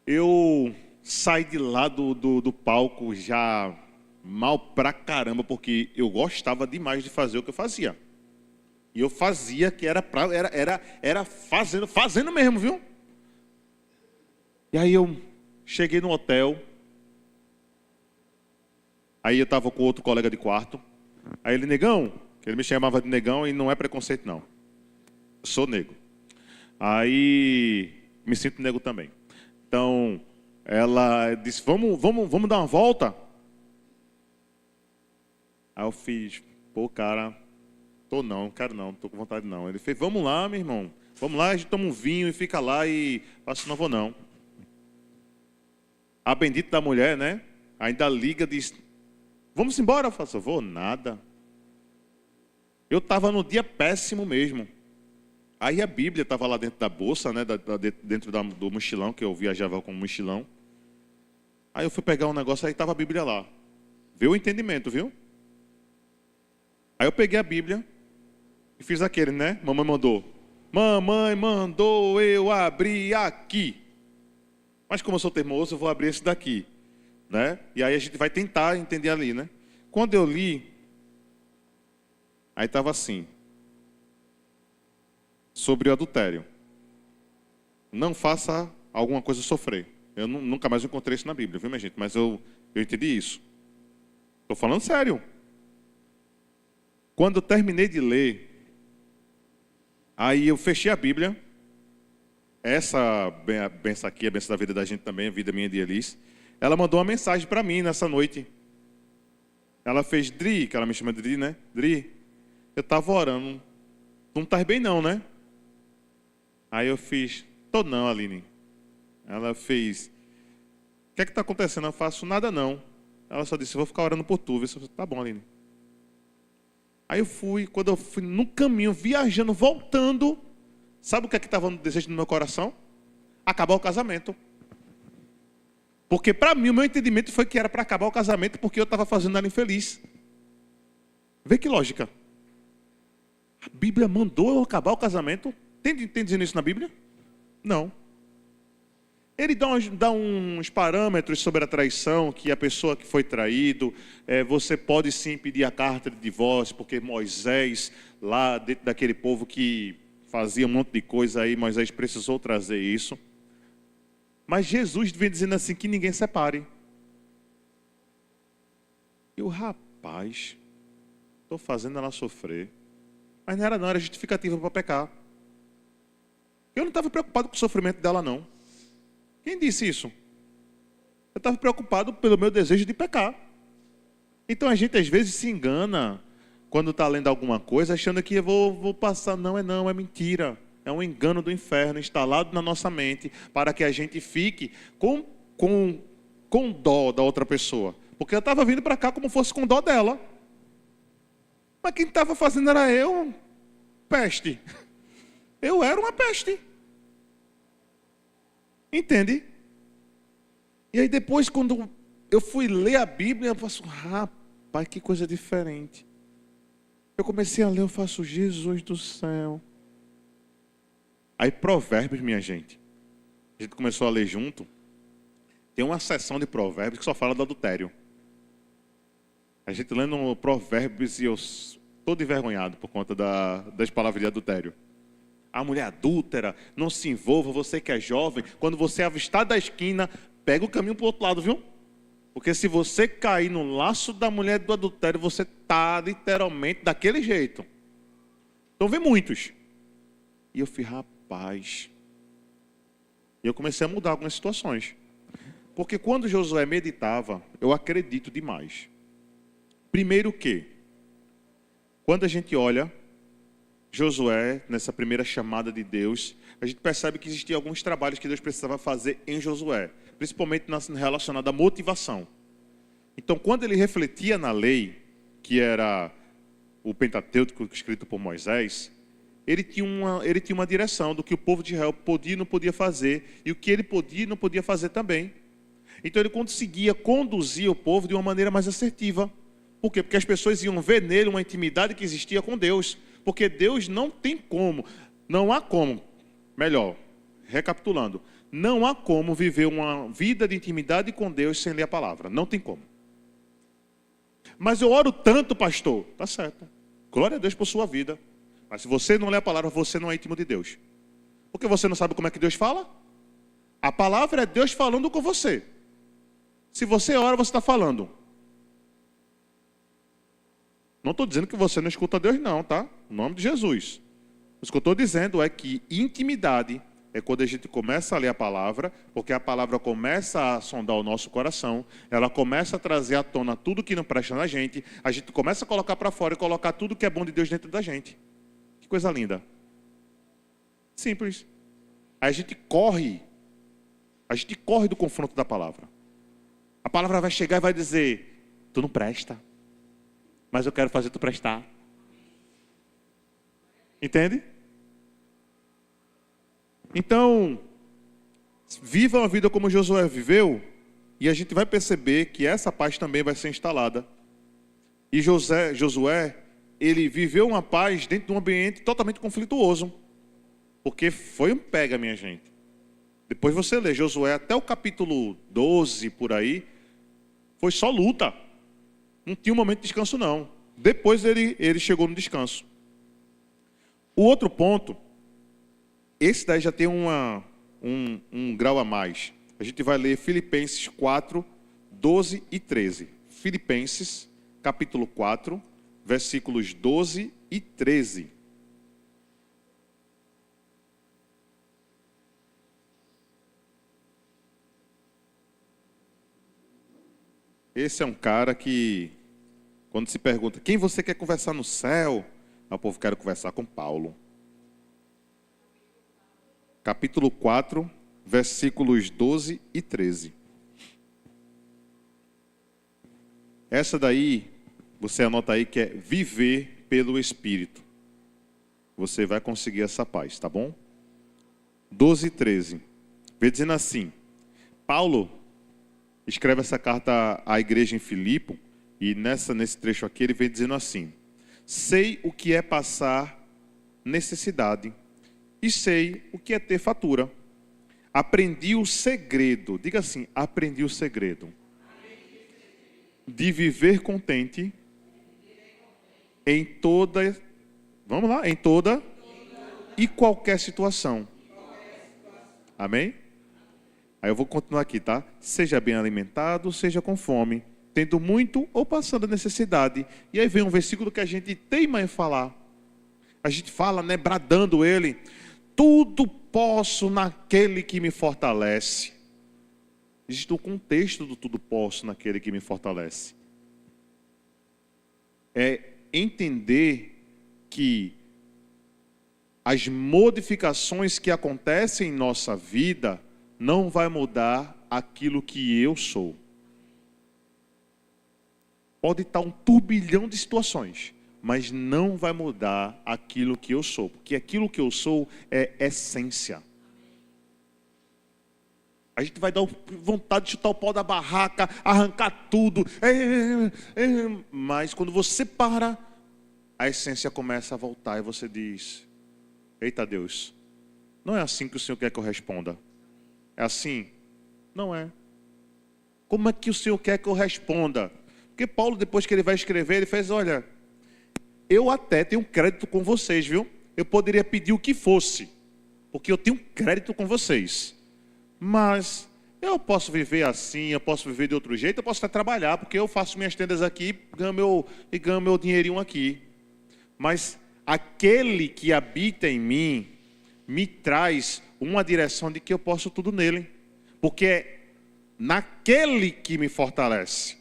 eu saí de lá do palco já mal pra caramba, porque eu gostava demais de fazer o que eu fazia. E eu fazia que era fazendo mesmo, viu? E aí eu cheguei no hotel. Aí eu estava com outro colega de quarto. Aí ele, negão, que ele me chamava de negão e não é preconceito não. Eu sou negro. Aí me sinto negro também. Então, ela disse, vamos dar uma volta? Aí eu fiz, pô, cara, quero não, tô com vontade não. Ele fez, vamos lá, meu irmão. Vamos lá, a gente toma um vinho e fica lá e faço, não vou não. A bendita da mulher, né? Ainda liga, diz, vamos embora? Eu faço, vou nada. Eu estava no dia péssimo mesmo. Aí a Bíblia estava lá dentro da bolsa, né? Dentro do mochilão, que eu viajava com um mochilão. Aí eu fui pegar um negócio, aí estava a Bíblia lá. Vê o entendimento, viu? Aí eu peguei a Bíblia e fiz aquele, né? Mamãe mandou eu abrir aqui. Mas como eu sou teimoso, eu vou abrir esse daqui, né? E aí a gente vai tentar entender ali, né? Quando eu li, aí estava assim, sobre o adultério. Não faça alguma coisa sofrer. Eu nunca mais encontrei isso na Bíblia, viu, minha gente? Mas eu entendi isso. Estou falando sério. Quando eu terminei de ler, aí eu fechei a Bíblia. Essa benção aqui, a benção da vida da gente também, a vida minha de Elis. Ela mandou uma mensagem para mim nessa noite. Ela fez, Dri, que ela me chama de Dri, né? Dri, eu estava orando. Tu não estás bem não, né? Aí eu fiz, tô não, Aline. Ela fez, o que é que está acontecendo? Eu faço nada não. Ela só disse, vou ficar orando por tu. Eu disse, tá bom, Aline. Aí eu fui, quando eu fui no caminho, viajando, voltando, sabe o que é que estava no desejo do meu coração? Acabar o casamento. Porque para mim, o meu entendimento foi que era para acabar o casamento, porque eu estava fazendo ela infeliz. Vê que lógica. A Bíblia mandou eu acabar o casamento? Tem dizendo isso na Bíblia? Não. Ele dá uns parâmetros sobre a traição, que a pessoa que foi traído, você pode sim pedir a carta de divórcio, porque Moisés, lá dentro daquele povo que fazia um monte de coisa aí, Moisés precisou trazer isso. Mas Jesus vem dizendo assim, que ninguém separe. E o rapaz, estou fazendo ela sofrer. Mas não era justificativa para pecar. Eu não estava preocupado com o sofrimento dela, não. Quem disse isso? Eu estava preocupado pelo meu desejo de pecar. Então a gente às vezes se engana quando está lendo alguma coisa, achando que eu vou passar. Não, é mentira. É um engano do inferno instalado na nossa mente para que a gente fique com dó da outra pessoa. Porque eu estava vindo para cá como fosse com dó dela. Mas quem estava fazendo era eu, peste. Eu era uma peste. Entende? E aí depois, quando eu fui ler a Bíblia, eu faço, rapaz, que coisa diferente. Eu comecei a ler, eu faço, Jesus do céu. Aí Provérbios, minha gente. A gente começou a ler junto. Tem uma seção de Provérbios que só fala do adultério. A gente lendo Provérbios e eu estou envergonhado por conta das palavras de adultério. A mulher adúltera, não se envolva, você que é jovem, quando você avistar da esquina, pega o caminho para o outro lado, viu? Porque se você cair no laço da mulher do adultério, você está literalmente daquele jeito. Então vem muitos. E eu fui, rapaz. E eu comecei a mudar algumas situações. Porque quando Josué meditava, eu acredito demais. Primeiro que, quando a gente olha Josué, nessa primeira chamada de Deus, a gente percebe que existiam alguns trabalhos que Deus precisava fazer em Josué, principalmente relacionado à motivação. Então, quando ele refletia na lei, que era o Pentateuco escrito por Moisés, ele tinha uma direção do que o povo de Israel podia e não podia fazer, e o que ele podia e não podia fazer também. Então ele conseguia conduzir o povo de uma maneira mais assertiva. Por quê? Porque as pessoas iam ver nele uma intimidade que existia com Deus. Porque Deus não tem como, não há como, melhor, recapitulando, não há como viver uma vida de intimidade com Deus sem ler a palavra. Não tem como. Mas eu oro tanto, pastor. Tá certo. Glória a Deus por sua vida. Mas se você não lê a palavra, você não é íntimo de Deus. Porque você não sabe como é que Deus fala? A palavra é Deus falando com você. Se você ora, você está falando. Não estou dizendo que você não escuta Deus não, tá? Em nome de Jesus. O que eu estou dizendo é que intimidade é quando a gente começa a ler a palavra, porque a palavra começa a sondar o nosso coração, ela começa a trazer à tona tudo que não presta na gente, a gente começa a colocar para fora e colocar tudo que é bom de Deus dentro da gente. Que coisa linda. Simples. Aí a gente corre do confronto da palavra. A palavra vai chegar e vai dizer, tu não presta, mas eu quero fazer tu prestar. Entende? Então, viva uma vida como Josué viveu, e a gente vai perceber que essa paz também vai ser instalada. E Josué, ele viveu uma paz dentro de um ambiente totalmente conflituoso. Porque foi um pega, minha gente. Depois você lê Josué até o capítulo 12, por aí, foi só luta. Não tinha um momento de descanso, não. Depois ele chegou no descanso. O outro ponto, esse daí já tem um grau a mais. A gente vai ler Filipenses 4, 12 e 13. Filipenses, capítulo 4, versículos 12 e 13. Esse é um cara que, quando se pergunta, quem você quer conversar no céu? O povo quer conversar com Paulo. Capítulo 4, versículos 12 e 13. Essa daí, você anota aí que é viver pelo Espírito. Você vai conseguir essa paz, tá bom? 12 e 13. Vê dizendo assim, Paulo escreve essa carta à igreja em Filipe, e nesse trecho aqui ele vem dizendo assim, sei o que é passar necessidade, e sei o que é ter fatura. Aprendi o segredo, diga assim, aprendi o segredo, de viver contente em toda, vamos lá, em toda e qualquer situação. Amém? Aí eu vou continuar aqui, tá? Seja bem alimentado, seja com fome, tendo muito ou passando necessidade. E aí vem um versículo que a gente teima em falar. A gente fala, né, bradando ele. Tudo posso naquele que me fortalece. Existe o contexto do tudo posso naquele que me fortalece. É entender que as modificações que acontecem em nossa vida não vai mudar aquilo que eu sou. Pode estar um turbilhão de situações, mas não vai mudar aquilo que eu sou, porque aquilo que eu sou é essência. A gente vai dar vontade de chutar o pau da barraca, arrancar tudo, mas quando você para, a essência começa a voltar e você diz, eita Deus, não é assim que o Senhor quer que eu responda. É assim? Não é. Como é que o Senhor quer que eu responda? Porque Paulo, depois que ele vai escrever, ele fez, olha, eu até tenho crédito com vocês, viu? Eu poderia pedir o que fosse, porque eu tenho crédito com vocês. Mas eu posso viver assim, eu posso viver de outro jeito, eu posso até trabalhar, porque eu faço minhas tendas aqui e ganho meu dinheirinho aqui. Mas aquele que habita em mim me traz uma direção de que eu posso tudo nele. Porque é naquele que me fortalece.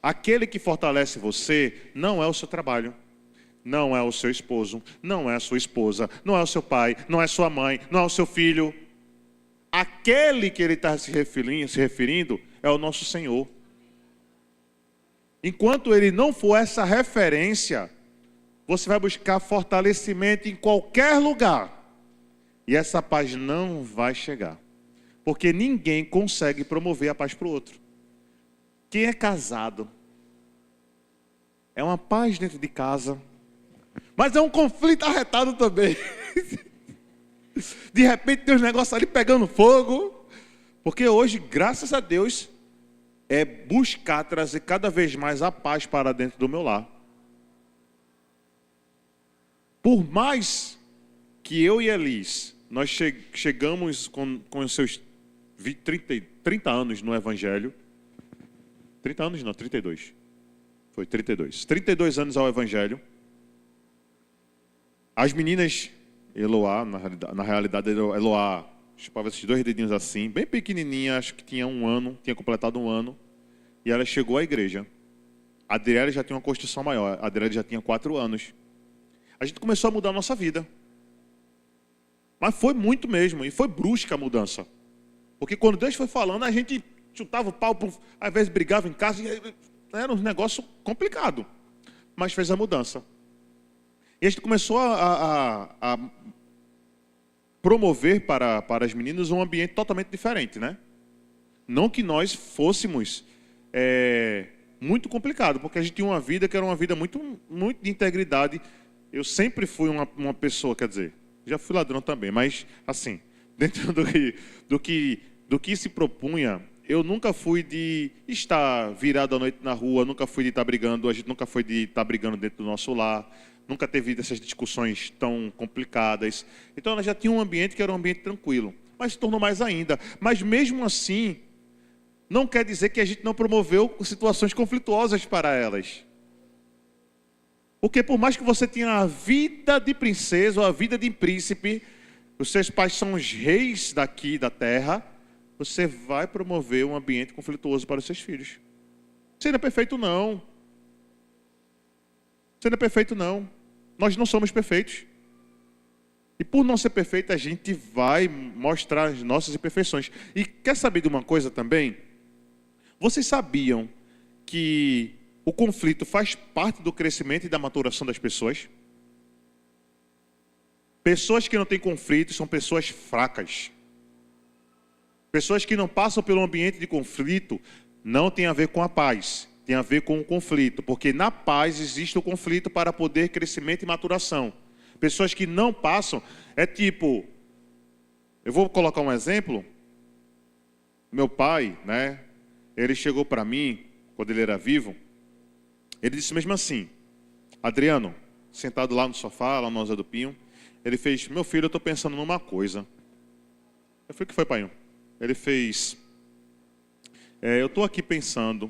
Aquele que fortalece você não é o seu trabalho, não é o seu esposo, não é a sua esposa, não é o seu pai, não é sua mãe, não é o seu filho. Aquele que ele está se referindo é o nosso Senhor. Enquanto ele não for essa referência, você vai buscar fortalecimento em qualquer lugar. E essa paz não vai chegar. Porque ninguém consegue promover a paz para o outro. Quem é casado, é uma paz dentro de casa, mas é um conflito arretado também. De repente tem uns negócios ali pegando fogo. Porque hoje, graças a Deus, é buscar trazer cada vez mais a paz para dentro do meu lar. Por mais que eu e Elis, nós chegamos com os seus 30 anos no Evangelho. 30 anos não, 32. Foi 32. 32 anos ao Evangelho. As meninas, Eloá, na realidade, Eloá, chupava esses 2 dedinhos assim, bem pequenininha, acho que tinha 1 ano, tinha completado 1 ano. E ela chegou à igreja. A Adriele já tinha uma construção maior, a Adriele já tinha 4 anos. A gente começou a mudar a nossa vida. Mas foi muito mesmo, e foi brusca a mudança. Porque quando Deus foi falando, a gente chutava o pau, às vezes brigava em casa, e era um negócio complicado. Mas fez a mudança. E a gente começou a promover para as meninas um ambiente totalmente diferente, né? Não que nós fôssemos muito complicado, porque a gente tinha uma vida que era uma vida muito de integridade. Eu sempre fui uma pessoa, quer dizer, já fui ladrão também, mas assim, dentro do que se propunha, eu nunca fui de estar virado à noite na rua, nunca fui de estar brigando, a gente nunca foi de estar brigando dentro do nosso lar, nunca teve essas discussões tão complicadas. Então ela já tinha um ambiente que era um ambiente tranquilo, mas se tornou mais ainda. Mas mesmo assim, não quer dizer que a gente não promoveu situações conflituosas para elas. Porque por mais que você tenha a vida de princesa ou a vida de príncipe, os seus pais são os reis daqui da terra, você vai promover um ambiente conflituoso para os seus filhos. Você não é perfeito, não. Você não é perfeito, não. Nós não somos perfeitos. E por não ser perfeito, a gente vai mostrar as nossas imperfeições. E quer saber de uma coisa também? Vocês sabiam que o conflito faz parte do crescimento e da maturação das pessoas? Pessoas que não têm conflito são pessoas fracas. Pessoas que não passam pelo ambiente de conflito não tem a ver com a paz, tem a ver com o conflito. Porque na paz existe o conflito para poder crescimento e maturação. Pessoas que não passam, é tipo... Eu vou colocar um exemplo. Meu pai, né? Ele chegou para mim, quando ele era vivo, ele disse mesmo assim, Adriano, sentado lá no sofá, lá no Zé do Pinho, ele fez, meu filho, eu estou pensando numa coisa. Eu falei, o que foi, pai? Ele fez, eu estou aqui pensando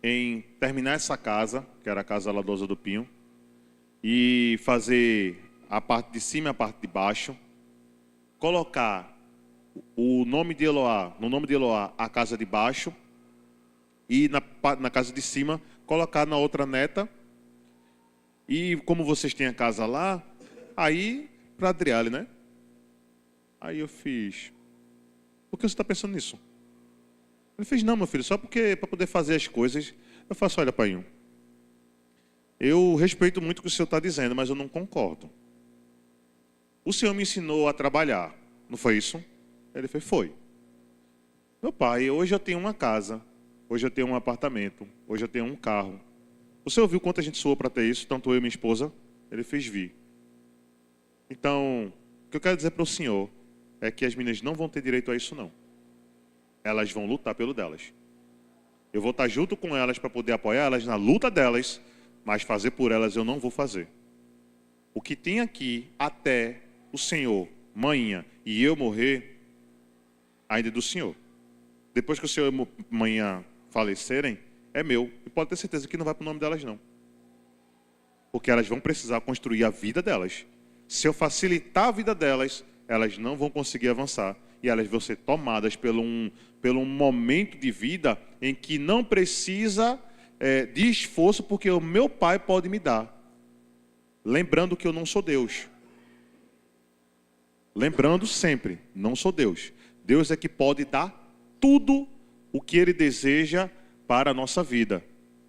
em terminar essa casa, que era a casa lá do Zé do Pinho, e fazer a parte de cima e a parte de baixo, colocar o nome de Eloá, no nome de Eloá, a casa de baixo, e na casa de cima, colocar na outra neta. E como vocês têm a casa lá, aí para Adriele, né? Aí eu fiz, por que você está pensando nisso? Ele fez, não, meu filho, só porque para poder fazer as coisas. Eu faço, olha, pai, eu respeito muito o que o senhor está dizendo, mas eu não concordo. O senhor me ensinou a trabalhar, não foi isso? Ele fez, foi. Meu pai, hoje eu tenho uma casa, hoje eu tenho um apartamento, hoje eu tenho um carro. O senhor viu quanto a gente suou para ter isso, tanto eu e minha esposa? Ele fez, vi. Então, o que eu quero dizer para o senhor é que as meninas não vão ter direito a isso, não. Elas vão lutar pelo delas. Eu vou estar junto com elas para poder apoiar elas na luta delas, mas fazer por elas eu não vou fazer. O que tem aqui, até o senhor, manhã e eu morrer, ainda é do senhor. Depois que o senhor e manhã falecerem, é meu. E pode ter certeza que não vai para o nome delas, não. Porque elas vão precisar construir a vida delas. Se eu facilitar a vida delas, elas não vão conseguir avançar. E elas vão ser tomadas pelo um momento de vida em que não precisa de esforço, porque o meu Pai pode me dar. Lembrando que eu não sou Deus. Lembrando sempre, não sou Deus. Deus é que pode dar tudo o que Ele deseja para a nossa vida.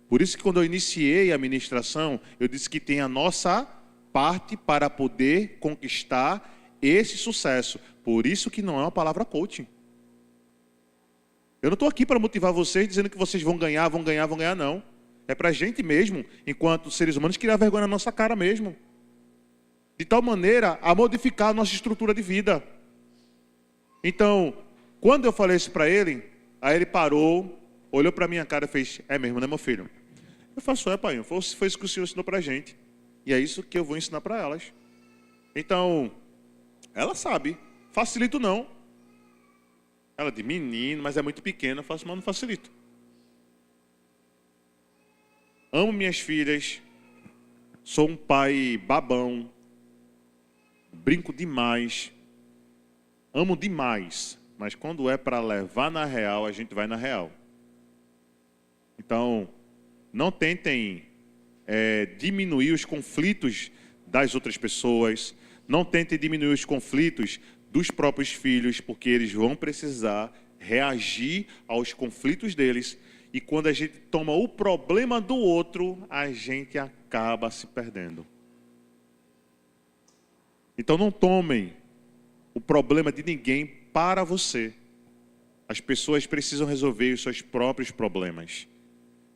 Por isso que quando eu iniciei a ministração, eu disse que tem a nossa parte para poder conquistar esse sucesso. Por isso que não é uma palavra coaching. Eu não estou aqui para motivar vocês dizendo que vocês vão ganhar, não. É para a gente mesmo, enquanto seres humanos, criar vergonha na nossa cara mesmo. De tal maneira a modificar a nossa estrutura de vida. Então, quando eu falei isso para ele, aí ele parou, olhou para a minha cara e fez: é mesmo, né, meu filho? Eu faço: pai, foi isso que o Senhor ensinou para a gente. E é isso que eu vou ensinar para elas. Então, ela sabe, facilito não. Ela diz: menino, mas é muito pequena. Eu faço: mas não facilito. Amo minhas filhas, sou um pai babão, brinco demais, amo demais, mas quando é para levar na real, a gente vai na real. Então, não tentem diminuir os conflitos das outras pessoas, não tentem diminuir os conflitos dos próprios filhos, porque eles vão precisar reagir aos conflitos deles. E quando a gente toma o problema do outro, a gente acaba se perdendo. Então não tomem o problema de ninguém para você. As pessoas precisam resolver os seus próprios problemas.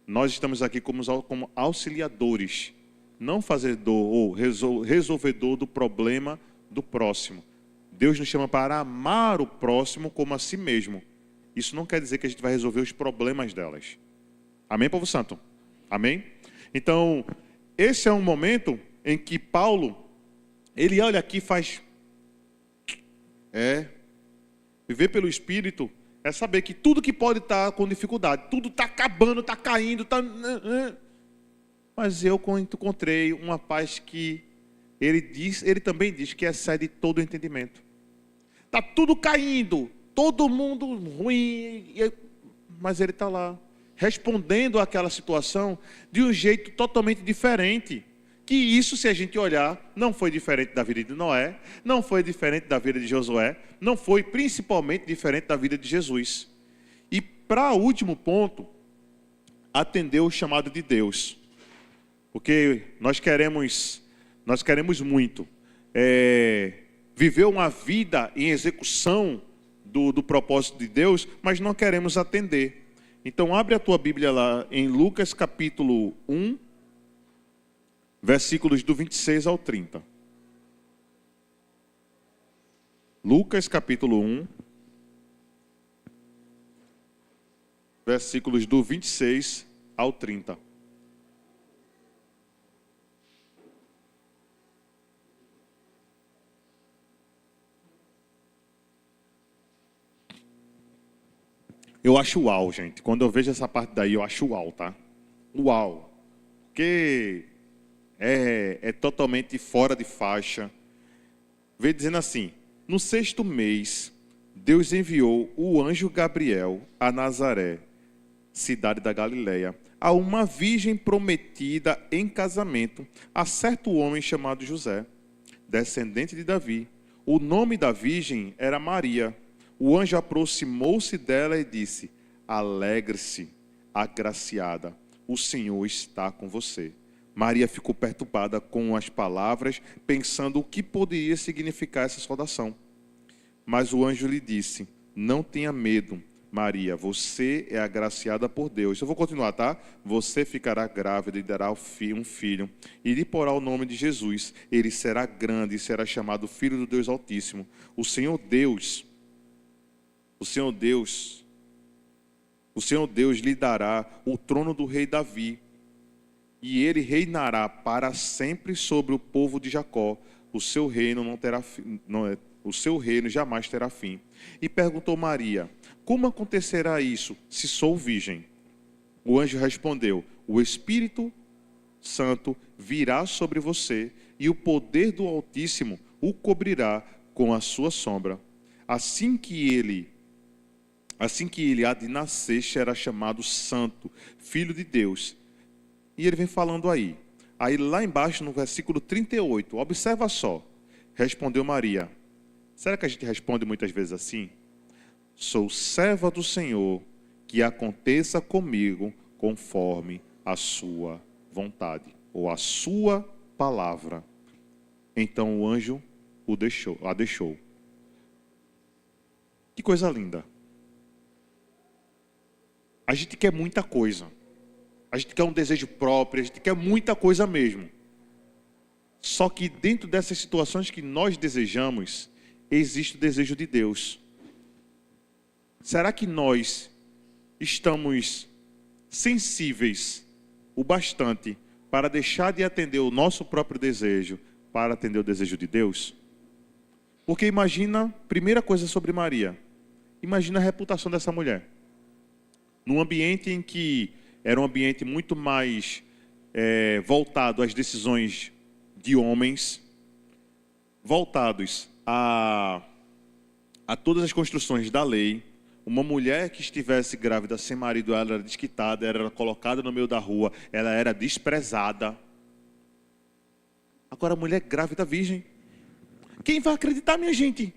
Nós estamos aqui como auxiliadores, não fazedor ou resolvedor do problema do próximo. Deus nos chama para amar o próximo como a si mesmo. Isso não quer dizer que a gente vai resolver os problemas delas. Amém, povo santo? Amém? Então, esse é um momento em que Paulo, ele olha aqui e faz... viver pelo Espírito é saber que tudo que pode estar com dificuldade, tudo está acabando, está caindo, está... Mas eu encontrei uma paz que ele também diz que excede todo o entendimento. Está tudo caindo, todo mundo ruim, mas ele está lá, respondendo àquela situação de um jeito totalmente diferente. Que isso, se a gente olhar, não foi diferente da vida de Noé, não foi diferente da vida de Josué, não foi principalmente diferente da vida de Jesus. E para o último ponto, atender o chamado de Deus. Porque nós queremos muito viver uma vida em execução do propósito de Deus, mas não queremos atender. Então abre a tua Bíblia lá em Lucas capítulo 1, versículos do 26 ao 30. Lucas capítulo 1, versículos do 26 ao 30. Eu acho uau, gente. Quando eu vejo essa parte daí, eu acho uau, tá? Uau. Porque é totalmente fora de faixa. Vem dizendo assim: no 6º mês, Deus enviou o anjo Gabriel a Nazaré, cidade da Galileia, a uma virgem prometida em casamento a certo homem chamado José, descendente de Davi. O nome da virgem era Maria. O anjo aproximou-se dela e disse: alegre-se, agraciada, o Senhor está com você. Maria ficou perturbada com as palavras, pensando o que poderia significar essa saudação. Mas o anjo lhe disse: não tenha medo, Maria, você é agraciada por Deus. Eu vou continuar, tá? Você ficará grávida e dará um filho, e lhe porá o nome de Jesus. Ele será grande e será chamado Filho do Deus Altíssimo. O Senhor Deus lhe dará o trono do rei Davi, e ele reinará para sempre sobre o povo de Jacó. O seu reino jamais terá fim. E perguntou Maria: como acontecerá isso, se sou virgem? O anjo respondeu: o Espírito Santo virá sobre você, e o poder do Altíssimo o cobrirá com a sua sombra. Assim que ele há de nascer, será chamado Santo, Filho de Deus. E ele vem falando aí. Aí lá embaixo, no versículo 38, observa só. Respondeu Maria. Será que a gente responde muitas vezes assim? Sou serva do Senhor, que aconteça comigo conforme a sua vontade, ou a sua palavra. Então o anjo a deixou. Que coisa linda. A gente quer muita coisa. A gente quer um desejo próprio, a gente quer muita coisa mesmo. Só que dentro dessas situações que nós desejamos, existe o desejo de Deus. Será que nós estamos sensíveis o bastante para deixar de atender o nosso próprio desejo para atender o desejo de Deus? Porque imagina, primeira coisa sobre Maria, imagina a reputação dessa mulher. Num ambiente em que era um ambiente muito mais voltado às decisões de homens, voltados a todas as construções da lei. Uma mulher que estivesse grávida sem marido, ela era desquitada, era colocada no meio da rua, ela era desprezada. Agora a mulher grávida virgem. Quem vai acreditar, minha gente?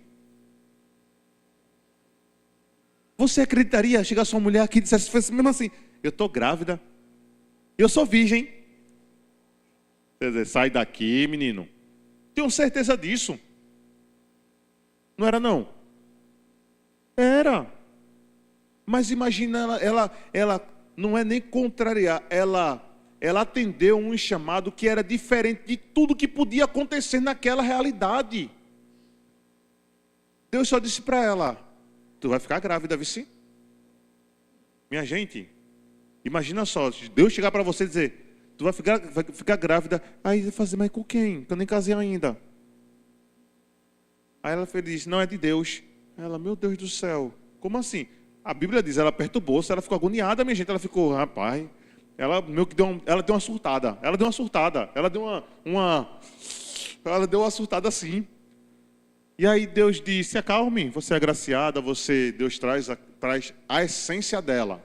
Você acreditaria chegar sua mulher aqui e dissesse mesmo assim, eu estou grávida, eu sou virgem. Quer dizer, sai daqui, menino. Tenho certeza disso. Não era não? Era. Mas imagina, ela não é nem contrariar, ela atendeu um chamado que era diferente de tudo que podia acontecer naquela realidade. Deus só disse para ela, tu vai ficar grávida, vice? Minha gente, imagina só, Deus chegar para você e dizer, tu vai ficar grávida, aí vai fazer, mas com quem? Que eu nem casei ainda. Aí ela disse, não, é de Deus. Ela, meu Deus do céu, como assim? A Bíblia diz, ela aperta o bolso, ela ficou agoniada, minha gente, ela ficou, rapaz, ela deu uma surtada, ela deu uma surtada assim. E aí Deus disse, acalme, você é agraciada, Deus traz a essência dela.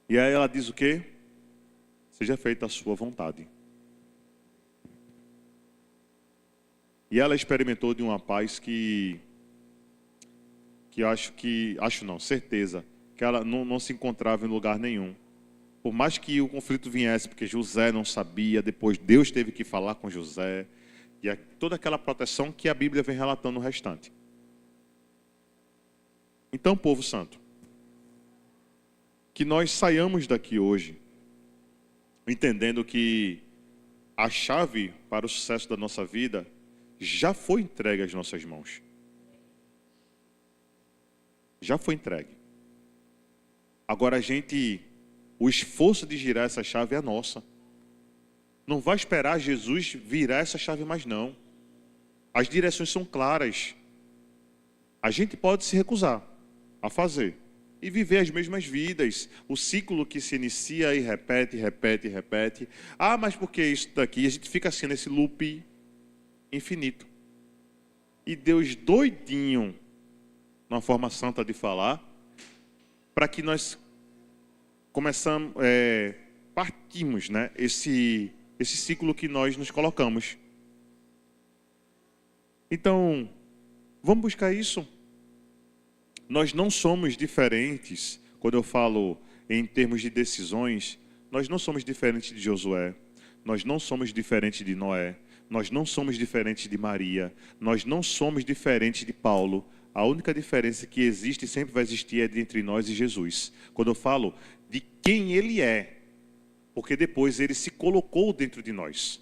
E aí ela diz o quê? Seja feita a sua vontade. E ela experimentou de uma paz que certeza, que ela não se encontrava em lugar nenhum. Por mais que o conflito viesse, porque José não sabia, depois Deus teve que falar com José, e toda aquela proteção que a Bíblia vem relatando no restante. Então, povo santo, que nós saiamos daqui hoje, entendendo que a chave para o sucesso da nossa vida já foi entregue às nossas mãos. Já foi entregue. Agora o esforço de girar essa chave é nossa. Não vai esperar Jesus virar essa chave mais não. As direções são claras. A gente pode se recusar a fazer e viver as mesmas vidas. O ciclo que se inicia e repete. Ah, mas por que isso daqui? A gente fica assim nesse loop infinito. E Deus doidinho, numa forma santa de falar, para que nós partimos, né, esse ciclo que nós nos colocamos. Então, vamos buscar isso. Nós não somos diferentes, quando eu falo em termos de decisões, nós não somos diferentes de Josué, nós não somos diferentes de Noé, nós não somos diferentes de Maria, nós não somos diferentes de Paulo. A única diferença que existe e sempre vai existir é entre nós e Jesus. Quando eu falo de quem Ele é, porque depois Ele se colocou dentro de nós.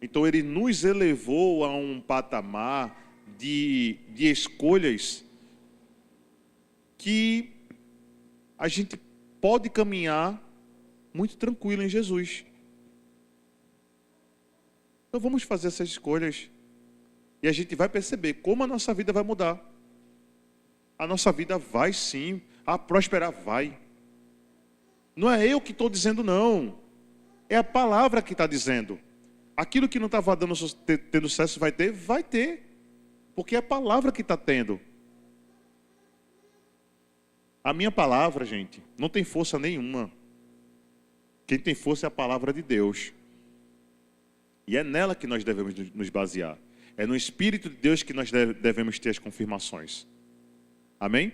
Então Ele nos elevou a um patamar de escolhas que a gente pode caminhar muito tranquilo em Jesus. Então vamos fazer essas escolhas. E a gente vai perceber como a nossa vida vai mudar. A nossa vida vai sim, a prosperar vai. Não é eu que estou dizendo não. É a palavra que está dizendo. Aquilo que não estava tendo sucesso vai ter? Vai ter. Porque é a palavra que está tendo. A minha palavra, gente, não tem força nenhuma. Quem tem força é a palavra de Deus. E é nela que nós devemos nos basear. É no Espírito de Deus que nós devemos ter as confirmações. Amém?